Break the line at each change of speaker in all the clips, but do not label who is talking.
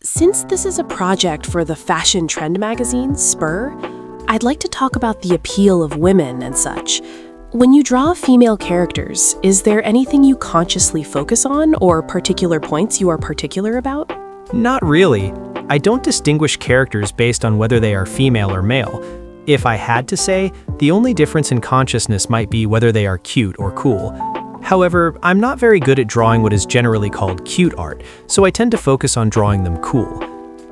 Since this is a project for the fashion trend magazine, Spur, I'd like to talk about the appeal of women and such. When you draw female characters, is there anything you consciously focus on or particular points you are particular about?
Not really. I don't distinguish characters based on whether they are female or male. If I had to say, the only difference in consciousness might be whether they are cute or cool. However, I'm not very good at drawing what is generally called cute art, so I tend to focus on drawing them cool.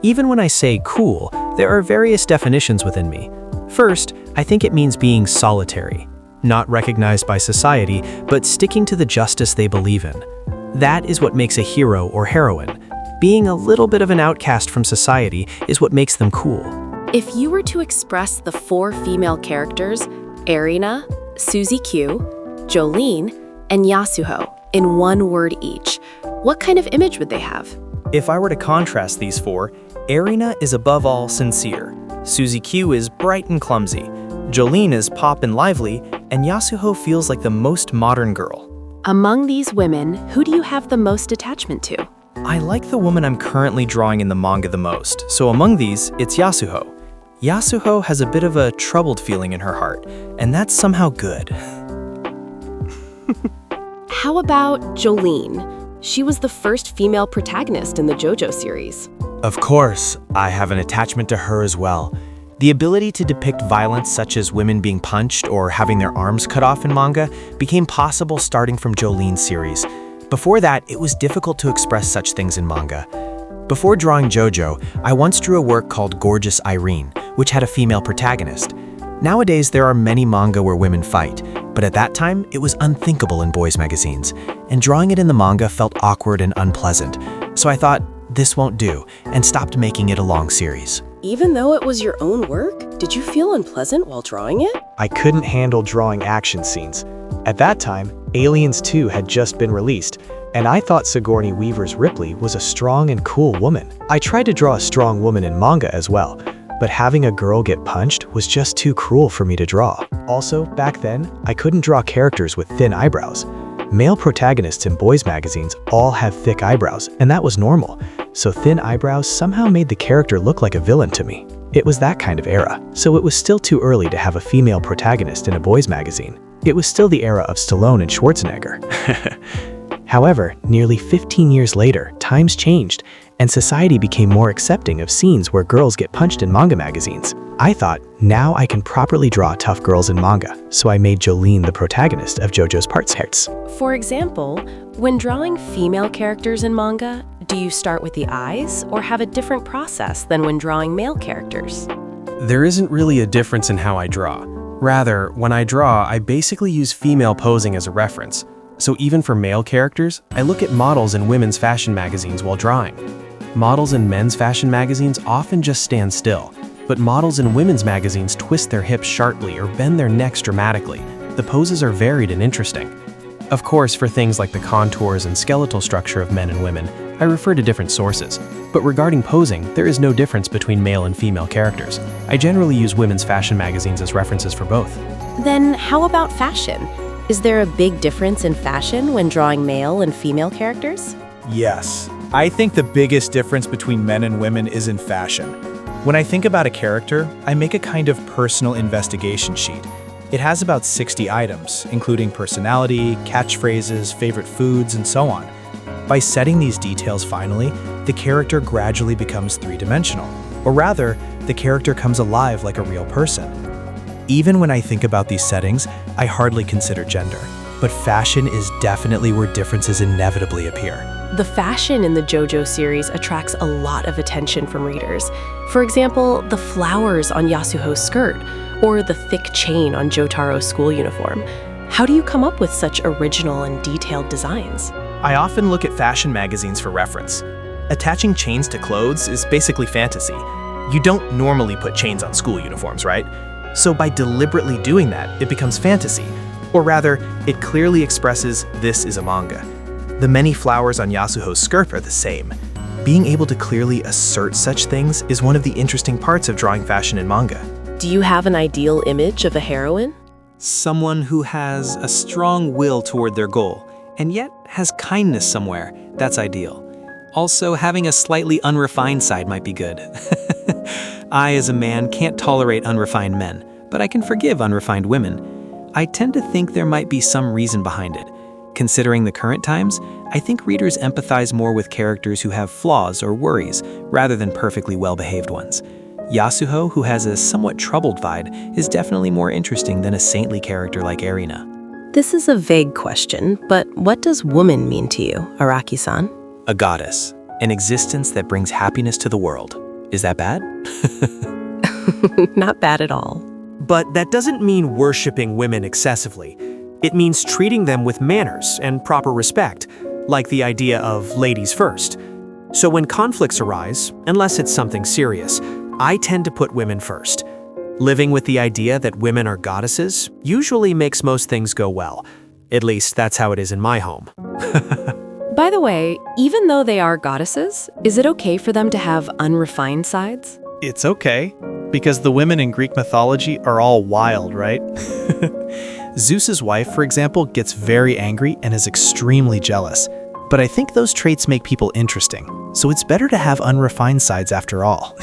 Even when I say cool, there are various definitions within me. First, I think it means being solitary, not recognized by society, but sticking to the justice they believe in. That is what makes a hero or heroine. Being a little bit of an outcast from society is what makes them cool.
If you were to express the 4 female characters, Erina, Suzy Q, Jolene, and Yasuho, in one word each, what kind of image would they have?
If I were to contrast these 4, Erina is above all sincere, Suzy Q is bright and clumsy, Jolene is pop and lively, and Yasuho feels like the most modern girl.
Among these women, who do you have the most attachment to?
I like the woman I'm currently drawing in the manga the most, so among these, it's Yasuho. Yasuho has a bit of a troubled feeling in her heart, and that's somehow good.
How about Jolene? She was the first female protagonist in the JoJo series.
Of course, I have an attachment to her as well. The ability to depict violence such as women being punched or having their arms cut off in manga became possible starting from Jolene's series. Before that, it was difficult to express such things in manga. Before drawing JoJo, I once drew a work called Gorgeous Irene, which had a female protagonist. Nowadays, there are many manga where women fight, but at that time, it was unthinkable in boys' magazines, and drawing it in the manga felt awkward and unpleasant. So I thought, this won't do, and stopped making it a long series.
Even though it was your own work, did you feel unpleasant while drawing it?
I couldn't handle drawing action scenes. At that time, Aliens 2 had just been released, and I thought Sigourney Weaver's Ripley was a strong and cool woman. I tried to draw a strong woman in manga as well, but having a girl get punched was just too cruel for me to draw. Also, back then, I couldn't draw characters with thin eyebrows. Male protagonists in boys' magazines all have thick eyebrows, and that was normal, so thin eyebrows somehow made the character look like a villain to me. It was that kind of era, so it was still too early to have a female protagonist in a boys' magazine. It was still the era of Stallone and Schwarzenegger. However, nearly 15 years later, times changed, and society became more accepting of scenes where girls get punched in manga magazines. I thought, now I can properly draw tough girls in manga, so I made Jolene the protagonist of JoJo's Parts Hertz.
For example, when drawing female characters in manga, do you start with the eyes or have a different process than when drawing male characters?
There isn't really a difference in how I draw. Rather, when I draw, I basically use female posing as a reference. So even for male characters, I look at models in women's fashion magazines while drawing. Models in men's fashion magazines often just stand still, but models in women's magazines twist their hips sharply or bend their necks dramatically. The poses are varied and interesting. Of course, for things like the contours and skeletal structure of men and women, I refer to different sources. But regarding posing, there is no difference between male and female characters. I generally use women's fashion magazines as references for both.
Then how about fashion? Is there a big difference in fashion when drawing male and female characters?
Yes. I think the biggest difference between men and women is in fashion. When I think about a character, I make a kind of personal investigation sheet. It has about 60 items, including personality, catchphrases, favorite foods, and so on. By setting these details finally, the character gradually becomes three-dimensional. Or rather, the character comes alive like a real person. Even when I think about these settings, I hardly consider gender. But fashion is definitely where differences inevitably appear.
The fashion in the JoJo series attracts a lot of attention from readers. For example, the flowers on Yasuho's skirt, or the thick chain on Jotaro's school uniform. How do you come up with such original and detailed designs?
I often look at fashion magazines for reference. Attaching chains to clothes is basically fantasy. You don't normally put chains on school uniforms, right? So by deliberately doing that, it becomes fantasy. Or rather, it clearly expresses this is a manga. The many flowers on Yasuho's skirt are the same. Being able to clearly assert such things is one of the interesting parts of drawing fashion in manga.
Do you have an ideal image of a heroine?
Someone who has a strong will toward their goal, and yet has kindness somewhere. That's ideal. Also, having a slightly unrefined side might be good. I, as a man, can't tolerate unrefined men, but I can forgive unrefined women. I tend to think there might be some reason behind it. Considering the current times, I think readers empathize more with characters who have flaws or worries, rather than perfectly well-behaved ones. Yasuho, who has a somewhat troubled vibe, is definitely more interesting than a saintly character like Erina.
This is a vague question, but what does woman mean to you, Araki-san?
A goddess, an existence that brings happiness to the world. Is that bad?
Not bad at all.
But that doesn't mean worshipping women excessively. It means treating them with manners and proper respect, like the idea of ladies first. So when conflicts arise, unless it's something serious, I tend to put women first. Living with the idea that women are goddesses usually makes most things go well. At least that's how it is in my home.
By the way, even though they are goddesses, is it okay for them to have unrefined sides?
It's okay, because the women in Greek mythology are all wild, right? Zeus's wife, for example, gets very angry and is extremely jealous. But I think those traits make people interesting, so it's better to have unrefined sides after all.